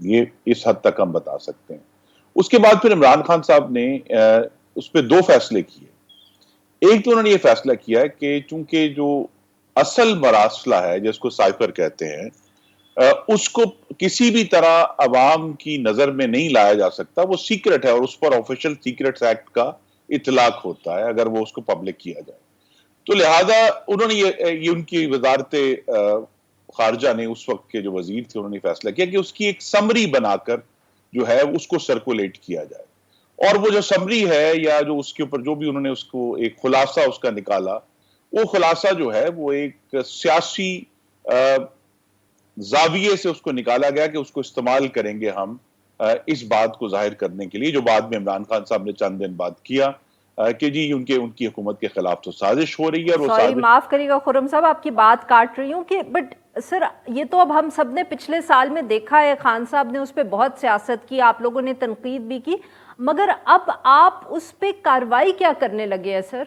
یہ اس حد تک ہم بتا سکتے ہیں. اس کے بعد پھر عمران خان صاحب نے اس پہ دو فیصلے کیے. ایک تو انہوں نے یہ فیصلہ کیا کہ چونکہ جو اصل مراسلہ ہے جس کو سائفر کہتے ہیں اس کو کسی بھی طرح عوام کی نظر میں نہیں لایا جا سکتا, وہ سیکرٹ ہے اور اس پر آفیشل سیکرٹس ایکٹ کا اطلاق ہوتا ہے اگر وہ اس کو پبلک کیا جائے. تو لہذا انہوں نے یہ ان کی وزارت خارجہ نے اس وقت کے جو وزیر تھے انہوں نے فیصلہ کیا کہ اس کی ایک سمری بنا کر جو ہے اس کو سرکولیٹ کیا جائے. اور وہ جو سمری ہے یا جو اس کے اوپر جو بھی انہوں نے اس کو ایک خلاصہ اس کا نکالا, وہ خلاصہ جو ہے وہ ایک سیاسی زاویے سے اس کو نکالا گیا کہ اس کو استعمال کریں گے ہم اس بات کو ظاہر کرنے کے لیے, جو بعد میں عمران خان صاحب نے چند دن بعد کیا کہ جی ان کی حکومت کے خلاف تو سازش ہو رہی ہے. اور وہ سوری معاف کریے گا خرم صاحب, آپ کی بات کاٹ رہی ہوں کہ بٹ سر یہ تو اب ہم سب نے پچھلے سال میں دیکھا ہے, خان صاحب نے اس پہ بہت سیاست کی, آپ لوگوں نے تنقید بھی کی, مگر اب آپ اس پہ کاروائی کیا کرنے لگے ہیں سر؟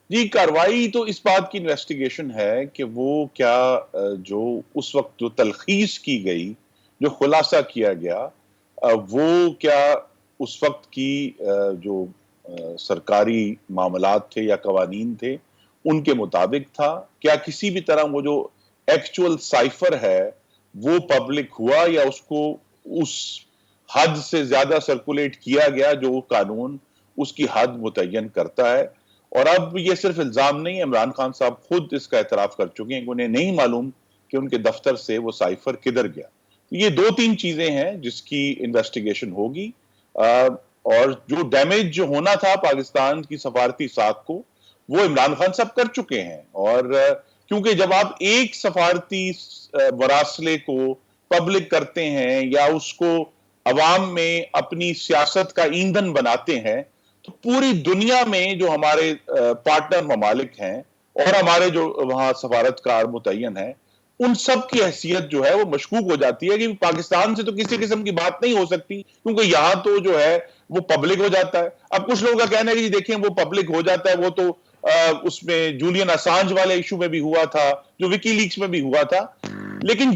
جی کاروائی تو اس بات کی انویسٹیگیشن ہے کہ وہ کیا جو اس وقت جو تلخیص کی گئی, جو خلاصہ کیا گیا, وہ کیا اس وقت کی جو سرکاری معاملات تھے یا قوانین تھے ان کے مطابق تھا, کیا کسی بھی طرح وہ جو ایکچوئل سائفر ہے وہ پبلک ہوا یا اس کو اس حد سے زیادہ سرکولیٹ کیا گیا جو قانون اس کی حد متعین کرتا ہے. اور اب یہ صرف الزام نہیں, عمران خان صاحب خود اس کا اعتراف کر چکے ہیں کہ انہیں نہیں معلوم کہ ان کے دفتر سے وہ سائفر کدھر گیا. یہ دو تین چیزیں ہیں جس کی انویسٹیگیشن ہوگی, اور جو ڈیمیج جو ہونا تھا پاکستان کی سفارتی ساکھ کو وہ عمران خان صاحب کر چکے ہیں. اور کیونکہ جب آپ ایک سفارتی مراسلے کو پبلک کرتے ہیں یا اس کو عوام میں اپنی سیاست کا ایندھن بناتے ہیں تو پوری دنیا میں جو ہمارے پارٹنر ممالک ہیں اور ہمارے جو وہاں سفارتکار متعین ہیں ان سب کی حیثیت جو ہے وہ مشکوک ہو جاتی ہے کہ پاکستان سے تو کسی قسم کی بات نہیں ہو سکتی کیونکہ یہاں تو جو ہے وہ پبلک ہو جاتا ہے. اب کچھ لوگوں کا کہنا ہے کہ دیکھیں وہ پبلک ہو جاتا ہے, وہ تو اس میں جولین اسانج والے ایشو میں بھی ہوا تھا, جو وکی لیکس میں بھی ہوا تھا, لیکن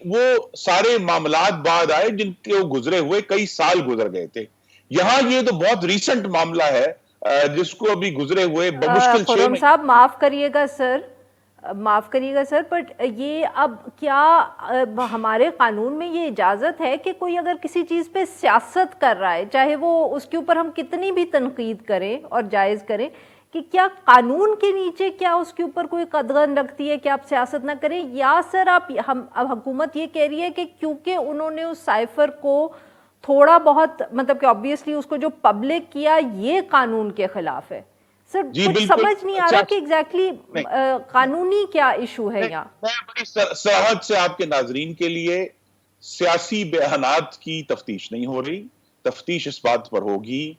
وہ سارے معاملات بعد آئے جن کے وہ گزرے ہوئے کئی سال گزر گئے تھے. یہاں یہ تو بہت ریسنٹ معاملہ ہے جس کو ابھی گزرے ہوئے بمشکل 6 خرم مہینے. صاحب معاف کریے گا سر, بٹ یہ اب کیا ہمارے قانون میں یہ اجازت ہے کہ کوئی اگر کسی چیز پہ سیاست کر رہا ہے, چاہے وہ اس کے اوپر ہم کتنی بھی تنقید کریں اور جائز کریں, کہ کیا قانون کے نیچے کیا اس کے اوپر کوئی قدغن رکھتی ہے کہ آپ سیاست نہ کریں, یا سر اب حکومت یہ کہہ رہی ہے کہ کیونکہ انہوں نے اس سائفر کو تھوڑا بہت مطلب کہ obviously اس کو جو پبلک کیا یہ قانون کے خلاف ہے؟ سر کچھ سمجھ نہیں آ رہا کہ ایگزیکٹلی قانونی کیا ایشو ہے یہاں. میں بڑی صراحت سے آپ کے ناظرین کے لیے, سیاسی بیانات کی تفتیش نہیں ہو رہی, تفتیش اس بات پر ہوگی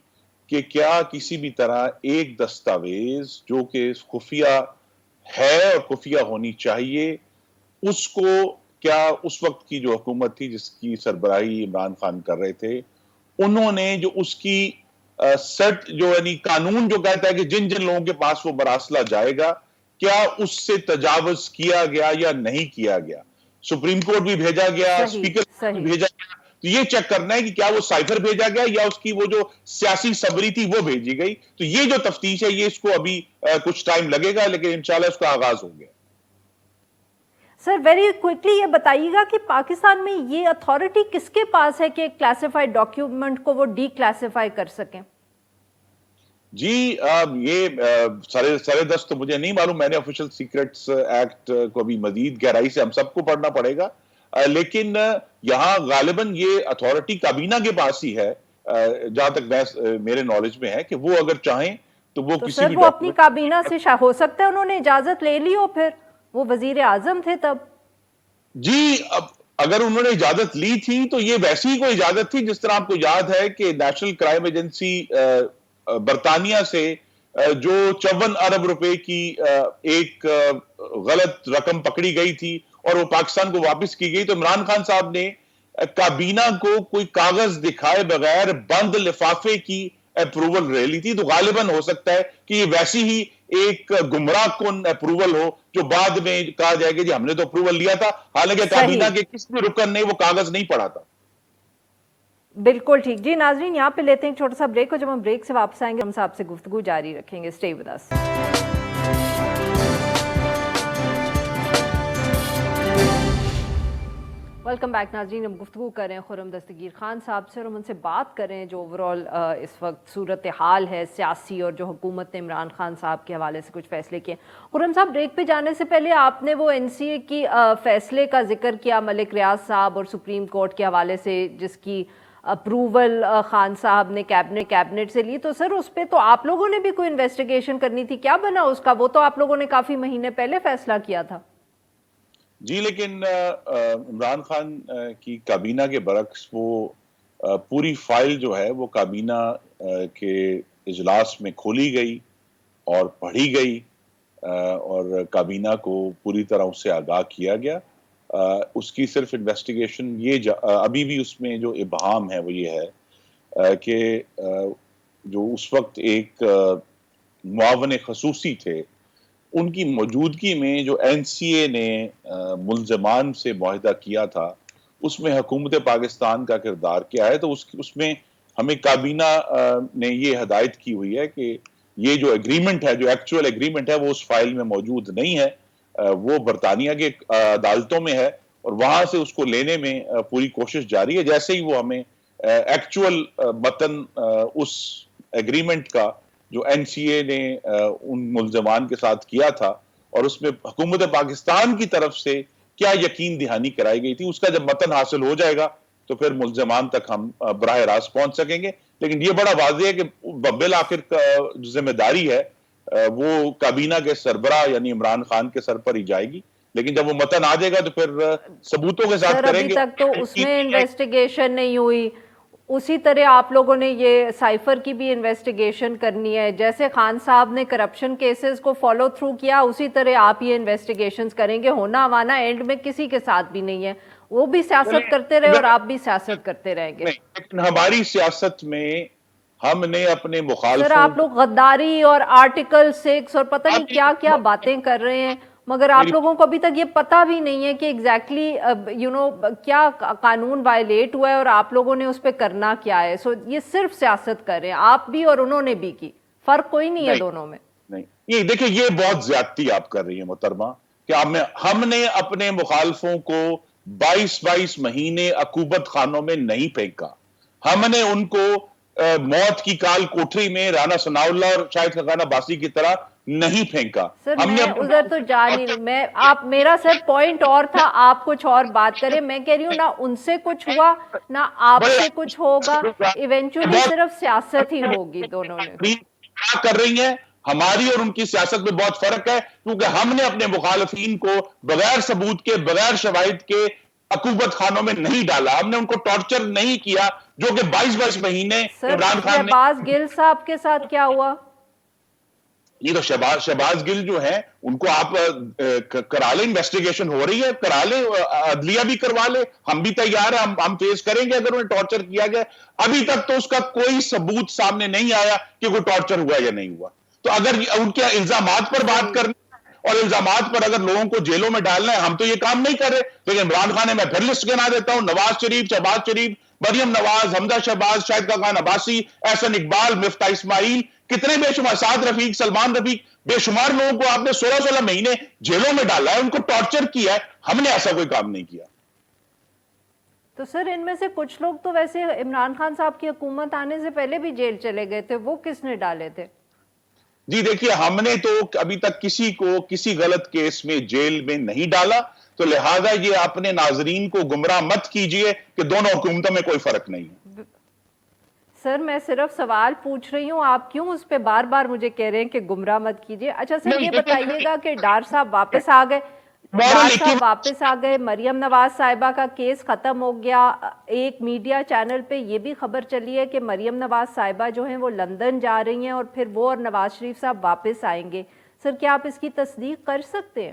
کہ کیا کسی بھی طرح ایک دستاویز جو کہ خفیہ ہے اور خفیہ ہونی چاہیے اس کو کیا اس وقت کی جو حکومت تھی جس کی سربراہی عمران خان کر رہے تھے انہوں نے جو اس کی سیٹ جو یعنی قانون جو کہتا ہے کہ جن جن لوگوں کے پاس وہ مراسلہ جائے گا کیا اس سے تجاوز کیا گیا یا نہیں کیا گیا. سپریم کورٹ بھی بھیجا گیا, اسپیکر بھی بھیجا گیا, تو یہ چیک کرنا ہے کہ کیا وہ سائفر بھیجا گیا یا اس کی وہ جو سیاسی صبری تھی وہ بھیجی گئی. تو یہ جو تفتیش ہے یہ اس کو ابھی کچھ ٹائم لگے گا لیکن انشاءاللہ اس کا آغاز ہو گیا. سر ویری کوئکلی یہ بتائیے گا کہ پاکستان میں یہ اتھارٹی کس کے پاس ہے کہ کلاسیفائڈ ڈاکیومنٹ کو وہ ڈی کلاسیفائی کر سکیں؟ جی یہ سرے دست تو مجھے نہیں معلوم, میں نے آفیشل سیکرٹس ایکٹ کو ابھی مزید گہرائی سے ہم سب کو پڑھنا پڑے گا, لیکن یہاں غالباً یہ اتھارٹی کابینہ کے پاس ہی ہے جہاں تک میرے نالج میں ہے کہ وہ اگر چاہیں تو وہ کسی بھی وہ اپنی کابینہ سے ہو سکتا ہے انہوں نے اجازت لے لی ہو, پھر وہ وزیر اعظم تھے تب. جی اگر انہوں نے اجازت لی تھی تو یہ ویسی کوئی اجازت تھی جس طرح آپ کو یاد ہے کہ نیشنل کرائم ایجنسی برطانیہ سے جو 54 ارب روپے کی ایک غلط رقم پکڑی گئی تھی اور وہ پاکستان کو واپس کی گئی, تو عمران خان صاحب نے کابینہ کو کوئی کاغذ دکھائے بغیر بند لفافے کی اپروول ریلی تھی، تو غالباً ہو سکتا ہے کہ یہ ویسی ہی ایک گمراہ کن اپروول ہو جو بعد میں کہا جائے کہ جی ہم نے تو اپروول لیا تھا، حالانکہ کابینہ صحیح، کے کسی بھی رکن نے وہ کاغذ نہیں پڑھا تھا۔ بالکل ٹھیک جی ناظرین، یہاں پہ لیتے ہیں ایک چھوٹا سا بریک، اور جب ہم بریک سے واپس آئیں گے ہم آپ سے گفتگو جاری رکھیں گے. Stay with us. Welcome back ناظرین، ہم گفتگو کر رہے ہیں خرم دستگیر خان صاحب سے، اور ہم ان سے بات کر رہے ہیں جو اوورآل اس وقت صورتحال ہے سیاسی، اور جو حکومت نے عمران خان صاحب کے حوالے سے کچھ فیصلے کیے. خرم صاحب، بریک پہ جانے سے پہلے آپ نے وہ NCA کی فیصلے کا ذکر کیا ملک ریاض صاحب اور سپریم کورٹ کے حوالے سے، جس کی اپروول خان صاحب نے کیبنٹ سے لی. تو سر اس پہ تو آپ لوگوں نے بھی کوئی انویسٹیگیشن کرنی تھی، کیا بنا اس کا؟ وہ تو آپ لوگوں نے کافی مہینے پہلے فیصلہ کیا تھا. جی لیکن عمران خان کی کابینہ کے برعکس وہ پوری فائل جو ہے وہ کابینہ کے اجلاس میں کھولی گئی اور پڑھی گئی، اور کابینہ کو پوری طرح اس سے آگاہ کیا گیا. اس کی صرف انویسٹیگیشن یہ ابھی بھی اس میں جو ابہام ہے وہ یہ ہے کہ جو اس وقت ایک معاون خصوصی تھے، ان کی موجودگی میں جو NCA نے ملزمان سے معاہدہ کیا تھا اس میں حکومت پاکستان کا کردار کیا ہے. تو اس میں ہمیں کابینہ نے یہ ہدایت کی ہوئی ہے کہ یہ جو ایگریمنٹ ہے، جو ایکچوئل ایگریمنٹ ہے، وہ اس فائل میں موجود نہیں ہے، وہ برطانیہ کے عدالتوں میں ہے، اور وہاں سے اس کو لینے میں پوری کوشش جاری ہے. جیسے ہی وہ ہمیں ایکچوئل متن اس ایگریمنٹ کا جو NCA نے ان ملزمان کے ساتھ کیا تھا اور اس میں حکومت پاکستان کی طرف سے کیا یقین دہانی کرائی گئی تھی، اس کا جب متن حاصل ہو جائے گا تو پھر ملزمان تک ہم براہ راست پہنچ سکیں گے. لیکن یہ بڑا واضح ہے کہ بالآخر ذمہ داری ہے وہ کابینہ کے سربراہ یعنی عمران خان کے سر پر ہی جائے گی. لیکن جب وہ متن آ جائے گا تو پھر ثبوتوں کے ساتھ سر کریں ابھی گے. تک تو اس میں انویسٹیگیشن نہیں ہوئی، اسی طرح آپ لوگوں نے یہ سائفر کی بھی انویسٹیگیشن کرنی ہے. جیسے خان صاحب نے کرپشن کیسز کو فالو تھرو کیا، اسی طرح آپ یہ انویسٹیگیشنز کریں گے. ہونا ہوانا اینڈ میں کسی کے ساتھ بھی نہیں ہے، وہ بھی سیاست کرتے رہے اور آپ بھی سیاست کرتے رہیں گے. لیکن ہماری سیاست میں ہم نے اپنے سر مخالفوں آپ لوگ غداری اور آرٹیکل 6 اور پتہ نہیں کیا کیا باتیں کر رہے ہیں، مگر آپ لوگوں کو ابھی تک یہ پتہ بھی نہیں ہے کہ ایگزیکٹلی کیا قانون وائلیٹ ہوا ہے اور آپ لوگوں نے اس پہ کرنا کیا ہے. سو یہ صرف سیاست کر رہے ہیں آپ بھی اور انہوں نے بھی کی، فرق کوئی نہیں ہے دونوں میں. نہیں، یہ دیکھیں یہ بہت زیادتی آپ کر رہی ہیں محترمہ کہ ہم نے اپنے مخالفوں کو 22 مہینے عقوبت خانوں میں نہیں پھینکا. ہم نے ان کو موت کی کال کوٹری میں رانا ثناء اللہ اور شاہد خاقان عباسی کی طرح نہیں پھینکا. سر ہم نے میں ادھر تو جا نہیں، میں آپ میرا سر پوائنٹ اور تھا، آپ کچھ اور بات کریں. میں کہہ رہی ہوں نہ ان سے کچھ ہوا نہ آپ سے کچھ ہوگا، ایونچولی صرف سیاست ہی ہوگی دونوں نے. کیا کر رہی ہیں، ہماری اور ان کی سیاست میں بہت فرق ہے، کیونکہ ہم نے اپنے مخالفین کو بغیر ثبوت کے بغیر شواہد کے عقوبت خانوں میں نہیں ڈالا. ہم نے ان کو ٹارچر نہیں کیا جو کہ 22 مہینے سر عمران خان نے. شہباز گل صاحب کے ساتھ کیا ہوا؟ یہ تو شہباز گل جو ہیں ان کو آپ کرا لیں، انویسٹیگیشن ہو رہی ہے، کرا لیں، عدلیہ بھی کروا لیں، ہم بھی تیار ہیں، ہم فیس کریں گے اگر انہیں ٹارچر کیا گیا. ابھی تک تو اس کا کوئی ثبوت سامنے نہیں آیا کہ کوئی ٹارچر ہوا یا نہیں ہوا. تو اگر ان کے الزامات پر بات کرنی اور الزامات پر اگر لوگوں کو جیلوں میں ڈالنا ہے، ہم تو یہ کام نہیں کر رہے. لیکن عمران خان نے، میں پھر لسٹ گنا دیتا ہوں، نواز شریف، شہباز شریف، مریم نواز، حمزہ شہباز، شاہد خاقان عباسی، احسن اقبال، مفتاح اسماعیل، کتنے بے شمار، سعد رفیق، سلمان رفیق، بے شمار لوگوں کو آپ نے 16 مہینے جیلوں میں ڈالا ہے، ان کو ٹارچر کیا ہے. ہم نے ایسا کوئی کام نہیں کیا. تو سر ان میں سے کچھ لوگ تو ویسے عمران خان صاحب کی حکومت آنے سے پہلے بھی جیل چلے گئے تھے، وہ کس نے ڈالے تھے؟ جی دیکھیے، ہم نے تو ابھی تک کسی کو کسی غلط کیس میں جیل میں نہیں ڈالا، تو لہذا یہ اپنے ناظرین کو گمراہ مت کیجئے کہ دونوں حکومتوں میں کوئی فرق نہیں ہے. سر میں صرف سوال پوچھ رہی ہوں، آپ کیوں اس پہ بار بار مجھے کہہ رہے ہیں کہ گمراہ مت کیجئے. اچھا سر یہ بتائیے گا کہ ڈار صاحب واپس آ گئے، مریم نواز صاحبہ کا کیس ختم ہو گیا. ایک میڈیا چینل پہ یہ بھی خبر چلی ہے کہ مریم نواز صاحبہ جو ہیں وہ لندن جا رہی ہیں اور پھر وہ اور نواز شریف صاحب واپس آئیں گے. سر کیا آپ اس کی تصدیق کر سکتے ہیں؟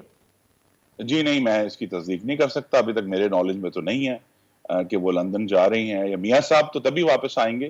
جی نہیں، میں اس کی تصدیق نہیں کر سکتا، ابھی تک میرے نالج میں تو نہیں ہے کہ وہ لندن جا رہی ہیں. یا میاں صاحب تو تبھی واپس آئیں گے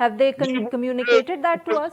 Have they communicated that to us?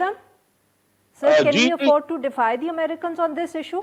them? Sir, can we afford to defy the Americans on this issue?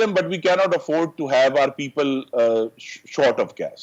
them, but we cannot afford to have our people short of gas.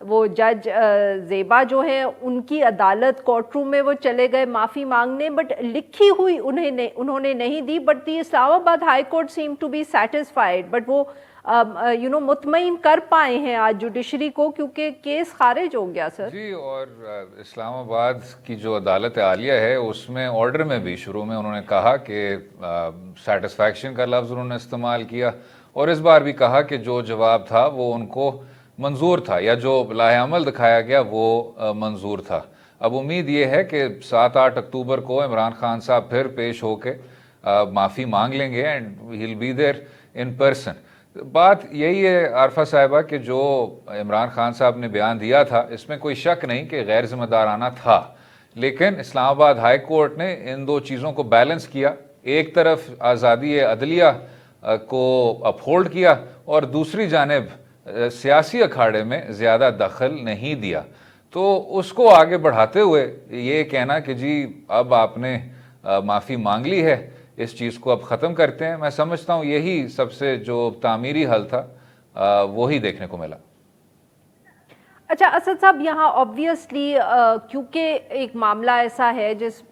وہ جج زیبا جو ہیں ان کی عدالت کورٹ روم میں وہ چلے گئے معافی مانگنے, بٹ لکھی ہوئی انہوں نے نہیں دی, but the Islamabad high court seem to be satisfied, but وہ مطمئن کر پائے ہیں آج جوڈیشری کو کیونکہ کیس خارج ہو گیا سر. جی, اور اسلام آباد کی جو عدالت عالیہ ہے اس میں آرڈر میں بھی شروع میں انہوں نے کہا کہ سیٹسفیکشن کا لفظ انہوں نے استعمال کیا, اور اس بار بھی کہا کہ جو جواب تھا وہ ان کو منظور تھا, یا جو لاہ عمل دکھایا گیا وہ منظور تھا. اب امید یہ ہے کہ 7-8 اکتوبر کو عمران خان صاحب پھر پیش ہو کے معافی مانگ لیں گے and he will be there in person. بات یہی ہے عارفہ صاحبہ کہ جو عمران خان صاحب نے بیان دیا تھا اس میں کوئی شک نہیں کہ غیر ذمہ دارانہ تھا, لیکن اسلام آباد ہائی کورٹ نے ان دو چیزوں کو بیلنس کیا. ایک طرف آزادی عدلیہ کو اپہولڈ کیا اور دوسری جانب سیاسی اکھاڑے میں زیادہ دخل نہیں دیا. تو اس کو آگے بڑھاتے ہوئے یہ کہنا کہ جی اب آپ نے معافی مانگ لی ہے, اس چیز کو اب ختم کرتے ہیں, میں سمجھتا ہوں یہی سب سے جو تعمیری حل تھا وہی دیکھنے کو ملا. اچھا اسد صاحب, یہاں آبویسلی کیونکہ ایک معاملہ ایسا ہے جس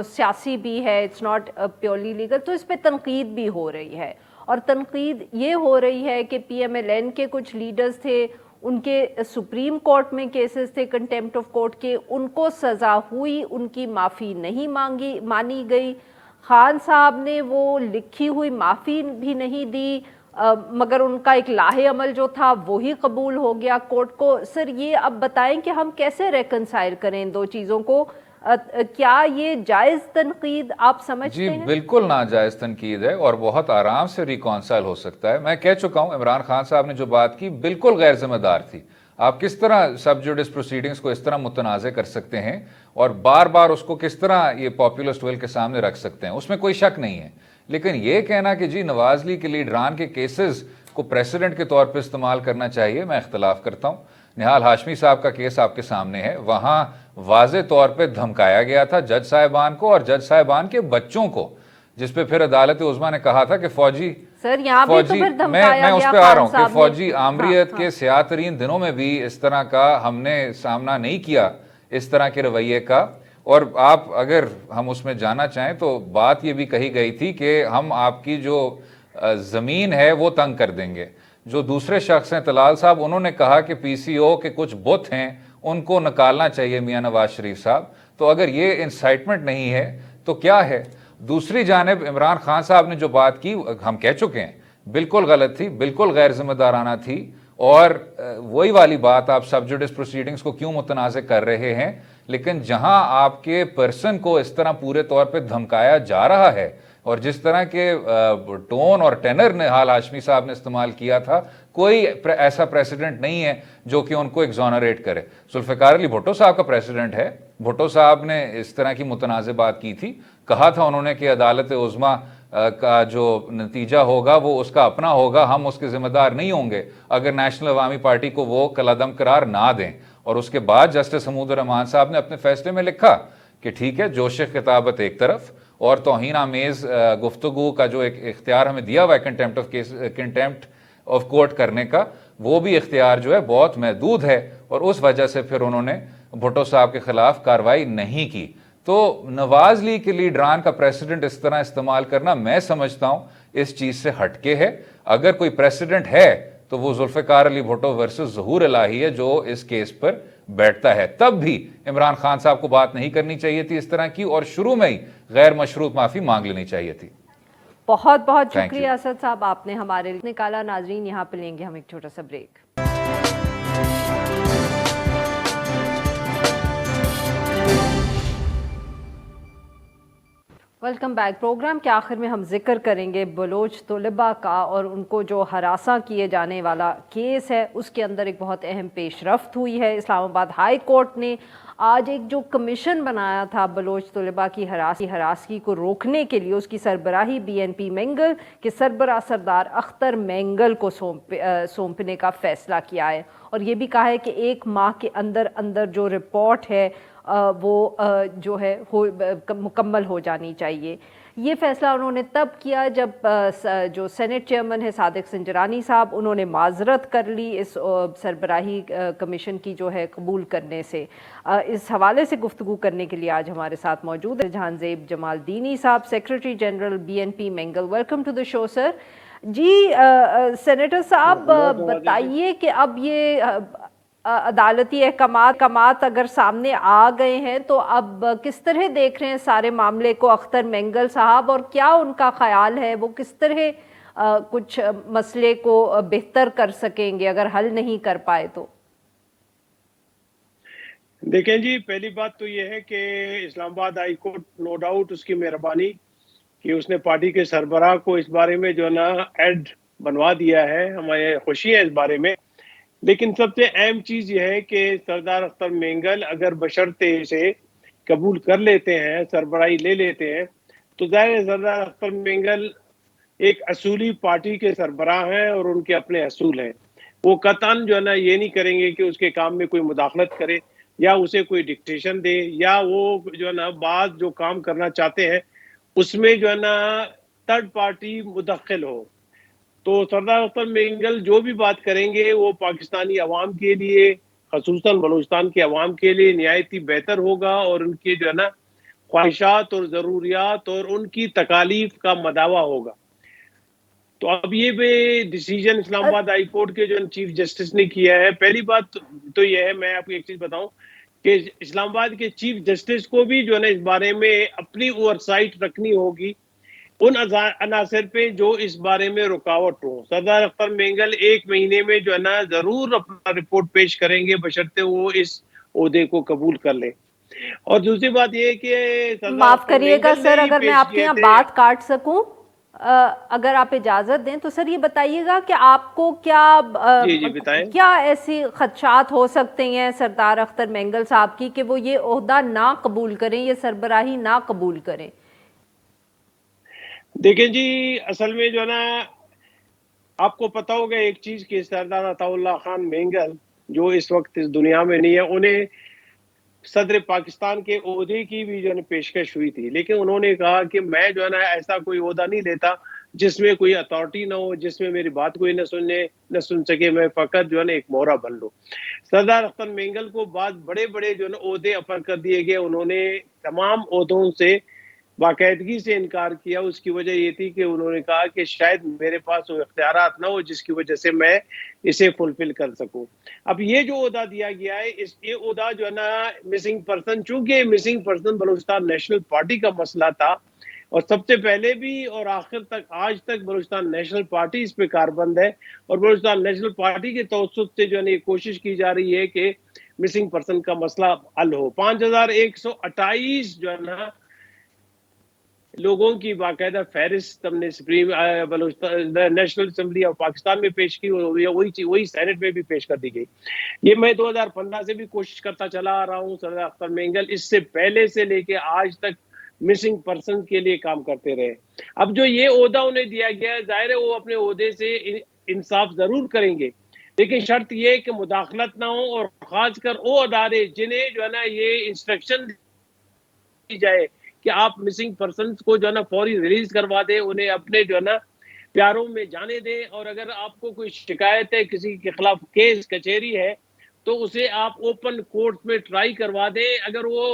سیاسی بھی ہے, اٹس ناٹ پیورلی لیگل, تو اس پہ تنقید بھی ہو رہی ہے, اور تنقید یہ ہو رہی ہے کہ پی ایم ایل این کے کچھ لیڈرز تھے, ان کے سپریم کورٹ میں کیسز تھے کنٹیمپٹ آف کورٹ کے, ان کو سزا ہوئی, ان کی معافی نہیں مانی گئی. خان صاحب نے وہ لکھی ہوئی معافی بھی نہیں دی, مگر ان کا ایک لاہ عمل جو تھا وہی قبول ہو گیا کورٹ کو. سر یہ اب بتائیں کہ ہم کیسے ریکنسائل کریں ان دو چیزوں کو, کیا یہ جائز تنقید آپ سمجھتے ہیں؟ جی بالکل ناجائز تنقید ہے اور بہت آرام سے ریکانسائل ہو سکتا ہے. میں کہہ چکا ہوں عمران خان صاحب نے جو بات کی بالکل غیر ذمہ دار تھی. آپ کس طرح سب جوڈس پروسیڈنگز کو اس طرح متنازع کر سکتے ہیں اور بار بار اس کو کس طرح یہ پاپولسٹ ول کے سامنے رکھ سکتے ہیں, اس میں کوئی شک نہیں ہے. لیکن یہ کہنا کہ جی نواز لیگ کے لیڈران کے کیسز کو پریسیڈنٹ کے طور پہ استعمال کرنا چاہیے, میں اختلاف کرتا ہوں. نہال ہاشمی صاحب کا کیس آپ کے سامنے ہے, وہاں واضح طور پہ دھمکایا گیا تھا جج صاحبان کو اور جج صاحبان کے بچوں کو, جس پہ پھر عدالت عظمیٰ نے کہا تھا کہ فوجی میں اس پہ آ رہا ہوں کہ فوجی آمریت کے سیاہ ترین دنوں میں بھی اس طرح کا ہم نے سامنا نہیں کیا, اس طرح کے رویے کا. اور آپ اگر ہم اس میں جانا چاہیں تو بات یہ بھی کہی گئی تھی کہ ہم آپ کی جو زمین ہے وہ تنگ کر دیں گے. جو دوسرے شخص ہیں طلال صاحب, انہوں نے کہا کہ پی سی او کے کچھ بت ہیں ان کو نکالنا چاہیے میاں نواز شریف صاحب. تو اگر یہ انسائٹمنٹ نہیں ہے تو کیا ہے؟ دوسری جانب عمران خان صاحب نے جو بات کی ہم کہہ چکے ہیں بالکل غلط تھی, بالکل غیر ذمہ دارانہ تھی, اور وہی والی بات آپ سب جوڈس پروسیڈنگز کو کیوں متنازع کر رہے ہیں. لیکن جہاں آپ کے پرسن کو اس طرح پورے طور پہ دھمکایا جا رہا ہے اور جس طرح کے ٹون اور ٹینر نہال ہاشمی صاحب نے استعمال کیا تھا, کوئی ایسا پریسیڈنٹ نہیں ہے جو کہ ان کو ایگزونریٹ کرے. ذوالفقار علی بھٹو صاحب کا پریسیڈنٹ ہے, بھٹو صاحب نے اس طرح کی متنازع بات کی تھی, کہا تھا انہوں نے کہ عدالت عظمیٰ کا جو نتیجہ ہوگا وہ اس کا اپنا ہوگا, ہم اس کے ذمہ دار نہیں ہوں گے اگر نیشنل عوامی پارٹی کو وہ کالعدم قرار نہ دیں. اور اس کے بعد جسٹس حمود الرحمان صاحب نے اپنے فیصلے میں لکھا کہ ٹھیک ہے, جوش خطابت ایک طرف اور توہین آمیز گفتگو کا جو ایک اختیار ہمیں دیا ہوا ہے کنٹیمپٹ آف کورٹ کرنے کا, وہ بھی اختیار جو ہے بہت محدود ہے, اور اس وجہ سے پھر انہوں نے بھٹو صاحب کے خلاف کارروائی نہیں کی. تو نواز لیگ کے لیڈران کا پریسیڈنٹ اس طرح استعمال کرنا میں سمجھتا ہوں اس چیز سے ہٹ کے ہے. اگر کوئی پریسیڈنٹ ہے تو وہ ذوالفقار علی بھٹو ورسز ظہور الہی ہے جو اس کیس پر بیٹھتا ہے. تب بھی عمران خان صاحب کو بات نہیں کرنی چاہیے تھی اس طرح کی, اور شروع میں ہی غیر مشروط معافی مانگ لینی چاہیے تھی. بہت بہت شکریہ اسد صاحب, آپ نے ہمارے لیے نکالا. ناظرین یہاں پہ لیں گے ہم ایک چھوٹا سا بریک. Welcome back. پروگرام کے آخر میں ہم ذکر کریں گے بلوچ طلباء کا, اور ان کو جو ہراساں کیے جانے والا کیس ہے اس کے اندر ایک بہت اہم پیش رفت ہوئی ہے. اسلام آباد ہائی کورٹ نے آج ایک جو کمیشن بنایا تھا بلوچ طلباء کی ہراسگی کو روکنے کے لیے, اس کی سربراہی بی این پی مینگل کے سربراہ سردار اختر مینگل کو سونپنے کا فیصلہ کیا ہے, اور یہ بھی کہا ہے کہ 1 ماہ کے اندر اندر جو رپورٹ ہے وہ جو ہے مکمل ہو جانی چاہیے. یہ فیصلہ انہوں نے تب کیا جب جو سینٹ چیئرمین ہے صادق سنجرانی صاحب، انہوں نے معذرت کر لی اس سربراہی کمیشن کی جو ہے قبول کرنے سے۔ اس حوالے سے گفتگو کرنے کے لیے آج ہمارے ساتھ موجود ہے جہان زیب جمال دینی صاحب، secretary general BNP Mengal. Welcome to the show sir. جی سینیٹر صاحب بتائیے کہ اب یہ عدالتی احکامات اگر سامنے آ گئے ہیں تو اب کس طرح دیکھ رہے ہیں سارے معاملے کو اختر مینگل صاحب، اور کیا ان کا خیال ہے وہ کس طرح کچھ مسئلے کو بہتر کر سکیں گے اگر حل نہیں کر پائے تو؟ دیکھیں جی، پہلی بات تو یہ ہے کہ اسلام آباد ہائی کورٹ نو ڈاؤٹ اس کی مہربانی کہ اس نے پارٹی کے سربراہ کو اس بارے میں جو ہے نا ایڈ بنوا دیا ہے، ہمیں خوشی ہے اس بارے میں۔ لیکن سب سے اہم چیز یہ ہے کہ سردار اختر مینگل اگر بشرطے سے قبول کر لیتے ہیں، سربراہی لے لیتے ہیں، تو ظاہر ہے سردار اختر مینگل ایک اصولی پارٹی کے سربراہ ہیں اور ان کے اپنے اصول ہیں۔ وہ قطعاً جو ہے نا یہ نہیں کریں گے کہ اس کے کام میں کوئی مداخلت کرے یا اسے کوئی ڈکٹیشن دے، یا وہ جو ہے نا بعض جو کام کرنا چاہتے ہیں اس میں جو ہے نا تھرڈ پارٹی مدخل ہو۔ تو سردار اختر مینگل جو بھی بات کریں گے وہ پاکستانی عوام کے لیے، خصوصاً بلوچستان کے عوام کے لیے نہایت ہی بہتر ہوگا، اور ان کی جو ہے نا خواہشات اور ضروریات اور ان کی تکالیف کا مداوع ہوگا۔ تو اب یہ بھی ڈیسیجن اسلام آباد ہائی کورٹ کے جو چیف جسٹس نے کیا ہے۔ پہلی بات تو یہ ہے، میں آپ کو ایک چیز بتاؤں کہ اسلام آباد کے چیف جسٹس کو بھی جو ہے نا اس بارے میں اپنی اوور سائٹ رکھنی ہوگی ان عناصر پہ جو اس بارے میں رکاوٹ ہو۔ سردار اختر مینگل 1 مہینے میں جو ہے نا ضرور اپنا رپورٹ پیش کریں گے بشرطے وہ اس عہدے کو قبول کر لیں۔ اور دوسری بات یہ کہ معاف کریے گا سر اگر میں آپ کی یہاں بات کاٹ سکوں، اگر آپ اجازت دیں تو سر یہ بتائیے گا کہ آپ کو کیا ایسی خدشات ہو سکتے ہیں سردار اختر مینگل صاحب کی کہ وہ یہ عہدہ نہ قبول کریں، یہ سربراہی نہ قبول کریں؟ دیکھیں جی، اصل میں جو ہے نا آپ کو پتا ہوگا ایک چیز کہ سردار عطا اللہ خان مینگل جو اس وقت اس دنیا میں نہیں ہے، انہیں صدر پاکستان کے عہدے کی بھی جو ہے پیشکش ہوئی تھی، لیکن انہوں نے کہا کہ میں جو ہے نا ایسا کوئی عہدہ نہیں لیتا جس میں کوئی اتھارٹی نہ ہو، جس میں میری بات کوئی نہ سن سکے، میں فقط جو ہے نا ایک مہرہ بن لوں۔ سردار اختر مینگل کو بعد بڑے بڑے جو ہے نا عہدے افر کر دیے گئے، انہوں نے تمام عہدوں سے باقاعدگی سے انکار کیا۔ اس کی وجہ یہ تھی کہ انہوں نے کہا کہ شاید میرے پاس وہ اختیارات نہ ہو جس کی وجہ سے میں اسے فلفل کر سکوں۔ اب یہ جو عہدہ دیا گیا ہے، یہ عہدہ جو ہے نا مسنگ پرسن، چونکہ missing person Balochistan national party کا مسئلہ تھا، اور سب سے پہلے بھی اور آخر تک آج تک بلوچستان نیشنل پارٹی اس پہ کاربند ہے، اور بلوچستان نیشنل پارٹی کے توسط سے جو ہے نا یہ کوشش کی جا رہی ہے کہ مسنگ پرسن کا مسئلہ حل ہو۔ 5128 جو ہے نا لوگوں کی باقاعدہ فہرست ہم نے نیشنل اسمبلی آف پاکستان میں پیش کی، وہی سینٹ میں بھی پیش کر دی گئی۔ یہ میں 2015 سے بھی کوشش کرتا چلا آ رہا ہوں۔ سردار اختر مینگل اس سے پہلے سے لے کے آج تک مسنگ پرسن کے لیے کام کرتے رہے۔ اب جو یہ عہدہ انہیں دیا گیا ہے، ظاہر ہے وہ اپنے عہدے سے انصاف ضرور کریں گے، لیکن شرط یہ کہ مداخلت نہ ہو، اور خاص کر وہ ادارے جنہیں جو ہے نا یہ انسٹرکشن دی جائے کہ آپ مسنگ پرسنز کو جو ہے نا فوری ریلیز کروا دیں، انہیں اپنے جو ہے نا پیاروں میں جانے دیں، اور اگر آپ کو کوئی شکایت ہے، کسی کے خلاف کیس کچہری ہے، تو اسے آپ اوپن کورٹ میں ٹرائی کروا دیں۔ اگر وہ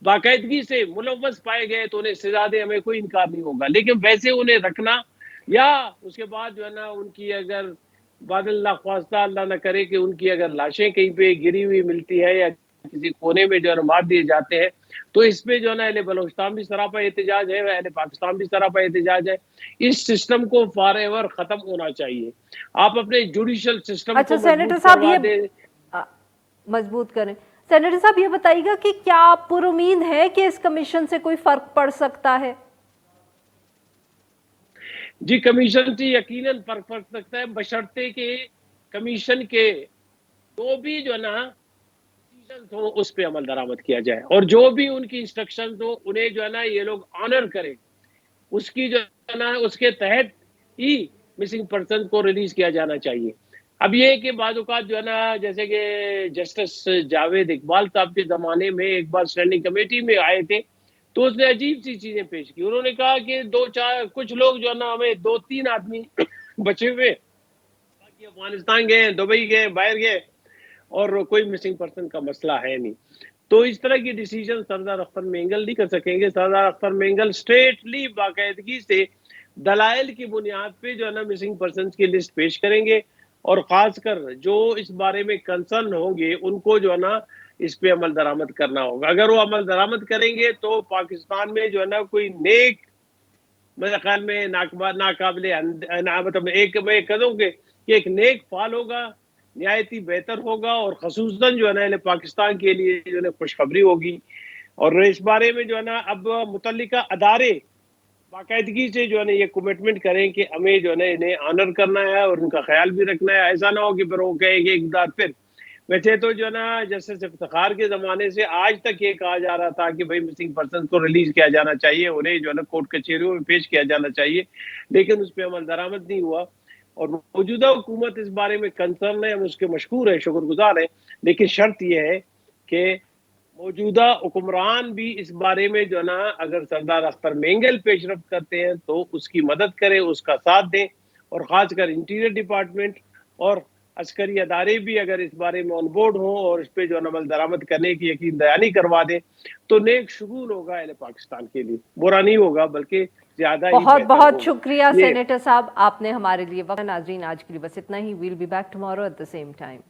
باقاعدگی سے ملوث پائے گئے تو انہیں سزا دیں، ہمیں کوئی انکار نہیں ہوگا، لیکن ویسے انہیں رکھنا، یا اس کے بعد جو ہے نا ان کی اگر بعد اللہ خواستہ اللہ نہ کرے کہ ان کی اگر لاشیں کہیں پہ گری ہوئی ملتی ہے یا کسی کونے میں جو ہے مار دیے جاتے ہیں، تو اس پہ جو ہے نا اہل بلوچستان بھی سراپا احتجاج ہے، اہل پاکستان بھی سراپا احتجاج ہے۔ اس سسٹم کو فار ایور ختم ہونا چاہیے۔ آپ اپنے جوڈیشل سسٹم کو مضبوط کریں۔ سینیٹر صاحب یہ بتائیے گا کہ کیا آپ پر امید ہے کہ اس کمیشن سے کوئی فرق پڑ سکتا ہے؟ جی، کمیشن سے یقیناً فرق پڑ سکتا ہے، بشرطے کہ کمیشن کے جو بھی جو ہے نا ہو اس پہ عمل درآمد کیا جائے، اور جو بھی ان کی انسٹرکشنز ہو انہیں جو ہے نا یہ لوگ آنر کریں، اس کی جو ہے نا اس کے تحت ہی مسنگ پرسن کو ریلیز کیا جانا چاہیے۔ اب یہ کہ بعض اوقات جو ہے نا جیسے کہ جسٹس جاوید اقبال صاحب کے زمانے میں ایک بار اسٹینڈنگ کمیٹی میں آئے تھے، تو اس نے عجیب سی چیزیں پیش کی. انہوں نے کہا کہ کچھ لوگ جو ہے نا ہمیں 2-3 آدمی بچے ہوئے باقی افغانستان گئے, دبئی گئے, باہر گئے, اور کوئی مسنگ پرسن کا مسئلہ ہے نہیں. تو اس طرح کی ڈیسیجن سردار اختر مینگل نہیں کر سکیں گے. سردار اختر مینگل اسٹریٹلی باقاعدگی سے دلائل کی بنیاد پہ جو ہے نا مسنگ پرسنز کی لسٹ پیش کریں گے, اور خاص کر جو اس بارے میں کنسرن ہوں گے ان کو جو ہے نا اس پہ عمل درآمد کرنا ہوگا. اگر وہ عمل درآمد کریں گے تو پاکستان میں جو ہے نا کوئی نیک, میرے خیال میں ناقابل مطلب میں کہوں کہ ایک نیک فال ہوگا, نہایتی بہتر ہوگا, اور خصوصاً جو ہے نا اہل پاکستان کے لیے جو ہے نا خوشخبری ہوگی. اور اس بارے میں جو ہے نا اب متعلقہ ادارے باقاعدگی سے جو ہے نا یہ کمٹمنٹ کریں کہ ہمیں جو ہے نا انہیں آنر کرنا ہے اور ان کا خیال بھی رکھنا ہے. ایسا نہ ہو کہ پھر وہ کہیں گے ایک بار پھر. ویسے تو جو ہے نا جسٹس افتخار کے زمانے سے آج تک یہ کہا جا رہا تھا کہ بھائی مسنگ پرسن کو ریلیز کیا جانا چاہیے, انہیں جو ہے نا کورٹ کچہریوں میں پیش کیا جانا چاہیے, لیکن اس پہ عمل درآمد نہیں ہوا. اور موجودہ حکومت اس بارے میں کنسرن ہے, ہم اس کے مشکور ہیں, شکر گزار ہیں, لیکن شرط یہ ہے کہ موجودہ حکمران بھی اس بارے میں جو ہے نا اگر سردار اختر مینگل پیش رفت کرتے ہیں تو اس کی مدد کریں, اس کا ساتھ دیں, اور خاص کر انٹیریئر ڈپارٹمنٹ اور عسکری ادارے بھی اگر اس بارے میں آن بورڈ ہوں اور اس پہ جو عمل درآمد کرنے کی یقین دہانی کروا دیں تو نیک شگون ہوگا اہل پاکستان کے لیے. برا نہیں ہوگا بلکہ زیادہ ہی بہت بہتر بہت ہوگا. شکریہ سینیٹر صاحب, آپ نے ہمارے لیے وقت. ناظرین آج کے لیے بس اتنا ہی. Will be back tomorrow at the same time.